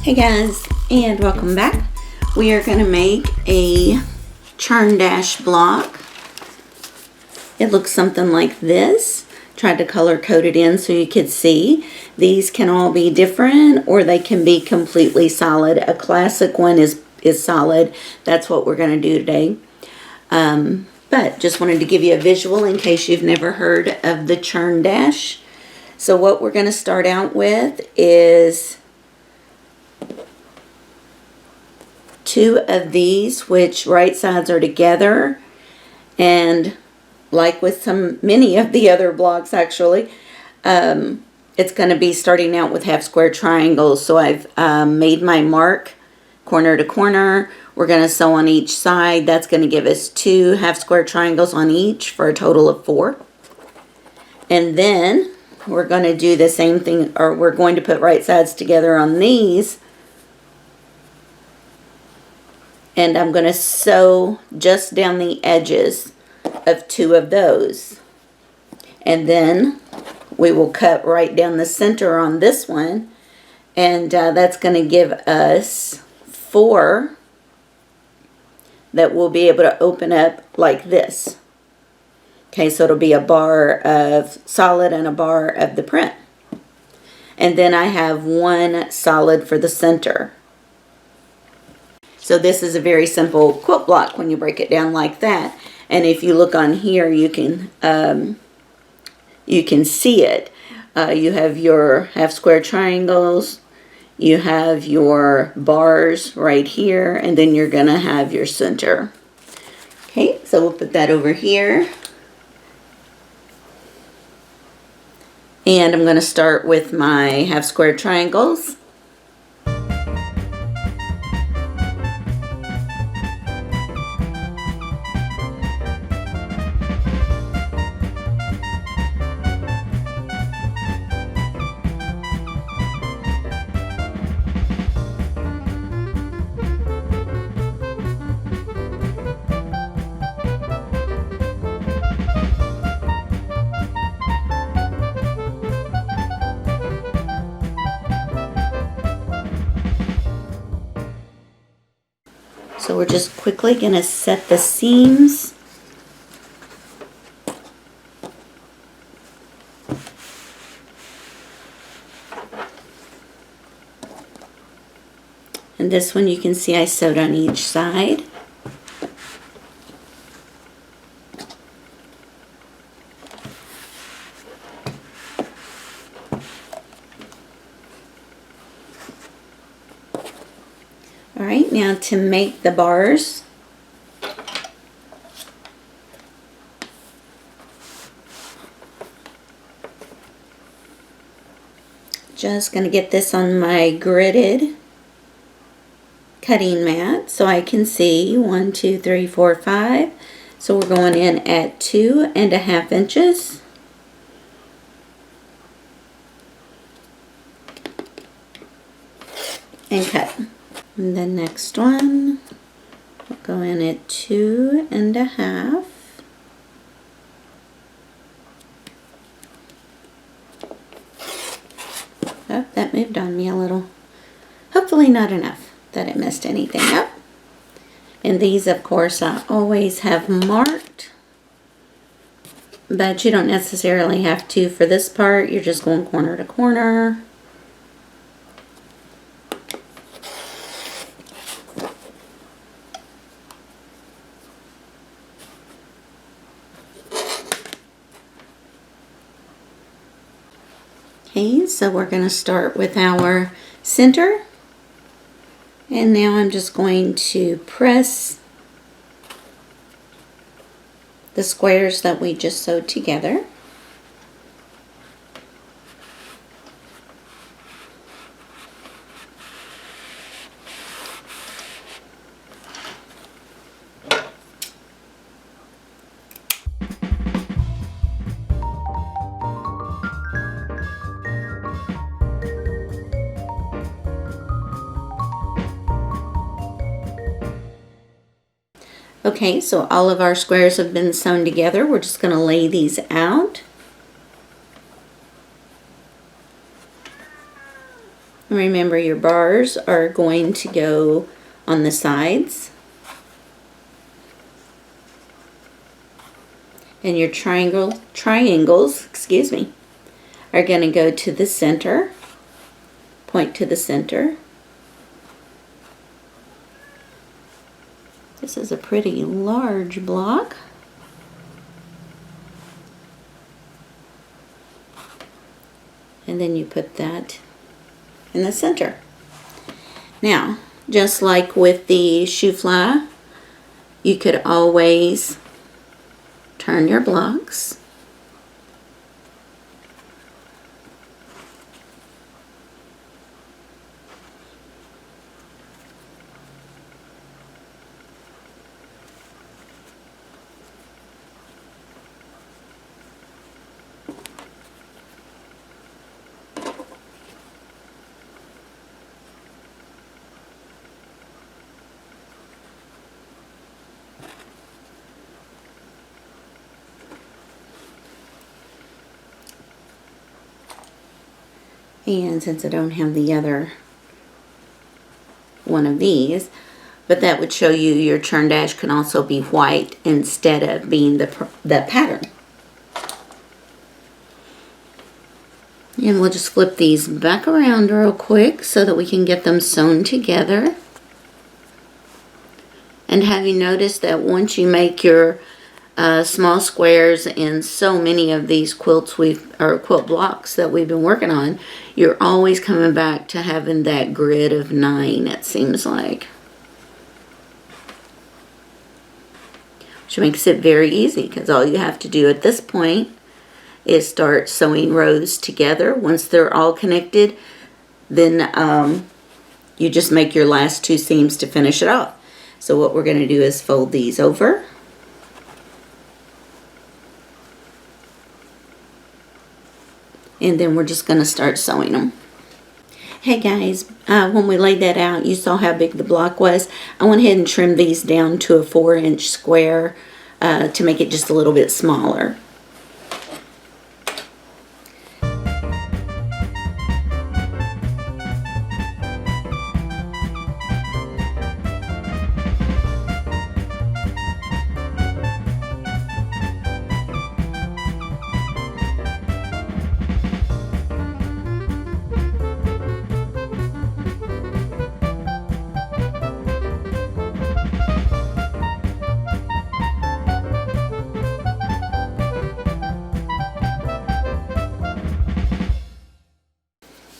Hey guys, and welcome back. We are going to make a Churndash block. It looks something like this. Tried to color code it in so you could see. These can all be different or they can be completely solid. A classic one is solid. That's what we're going to do today. But just wanted to give you a visual in case you've never heard of the Churndash. So what we're going to start out with is 2 of these, which right sides are together, and like with many of the other blocks actually, it's going to be starting out with half square triangles. So I've made my mark corner to corner. We're going to sew on each side. That's going to give us 2 half square triangles on each for a total of 4. And then we're going to do the same thing, or we're going to put right sides together on these. And I'm going to sew just down the edges of 2 of those. And then we will cut right down the center on this one. And that's going to give us 4 that we'll be able to open up like this. Okay, so it'll be a bar of solid and a bar of the print. And then I have 1 solid for the center. So this is a very simple quilt block when you break it down like that. And if you look on here, you can see it. You have your half square triangles, you have your bars right here, and then you're going to have your center. Okay, so we'll put that over here. And I'm going to start with my half square triangles. So we're just quickly going to set the seams. And this one you can see I sewed on each side. Alright, now to make the bars, just going to get this on my gridded cutting mat so I can see 1, 2, 3, 4, 5. So we're going in at 2.5 inches. And cut. And the next one, we'll go in at 2.5. Oh, that moved on me a little. Hopefully not enough that it messed anything up. And these, of course, I always have marked. But you don't necessarily have to for this part. You're just going corner to corner. Okay, so we're going to start with our center, and now I'm just going to press the squares that we just sewed together. Okay, so all of our squares have been sewn together. We're just going to lay these out. And remember, your bars are going to go on the sides. And your triangles, excuse me, are going to go to the center. Point to the center. This is a pretty large block. And then you put that in the center. Now, just like with the shoe fly, you could always turn your blocks. And since I don't have the other one of these, but that would show you your Churndash can also be white instead of being the pattern. And we'll just flip these back around real quick so that we can get them sewn together. And have you noticed that once you make your small squares in so many of these quilts or quilt blocks that we've been working on, you're always coming back to having that grid of 9, it seems like. Which makes it very easy, because all you have to do at this point is start sewing rows together. Once they're all connected, then you just make your last 2 seams to finish it off. So what we're going to do is fold these over. And then we're just going to start sewing them. Hey guys, when we laid that out, you saw how big the block was. I went ahead and trimmed these down to a 4-inch square to make it just a little bit smaller.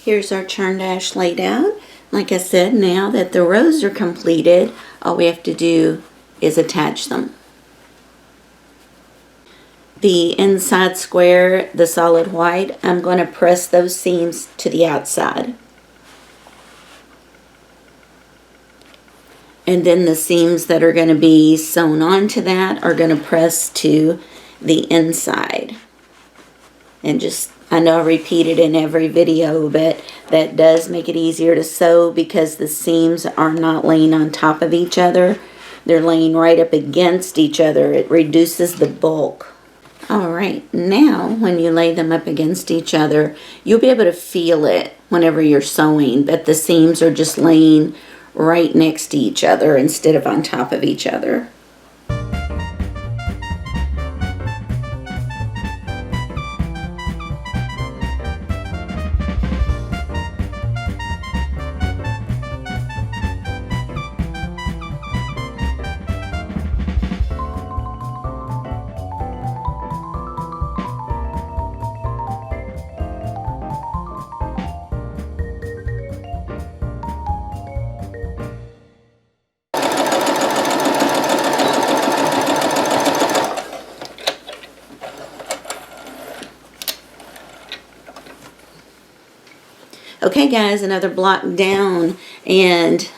Here's our Churndash laid out. Like I said, now that the rows are completed, all we have to do is attach them. The inside square, the solid white, I'm going to press those seams to the outside. And then the seams that are going to be sewn onto that are going to press to the inside. And just, I know I repeat it in every video, but that does make it easier to sew because the seams are not laying on top of each other. They're laying right up against each other. It reduces the bulk. Alright, now when you lay them up against each other, you'll be able to feel it whenever you're sewing, that the seams are just laying right next to each other instead of on top of each other. Okay guys, another block down, and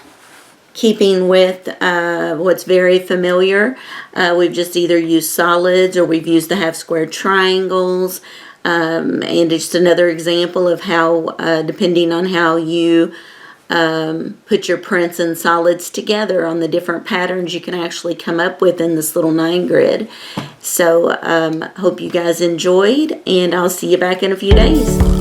keeping with what's very familiar, we've just either used solids or we've used the half square triangles, and just another example of how, depending on how you put your prints and solids together on the different patterns you can actually come up with in this little 9 grid. So hope you guys enjoyed, and I'll see you back in a few days.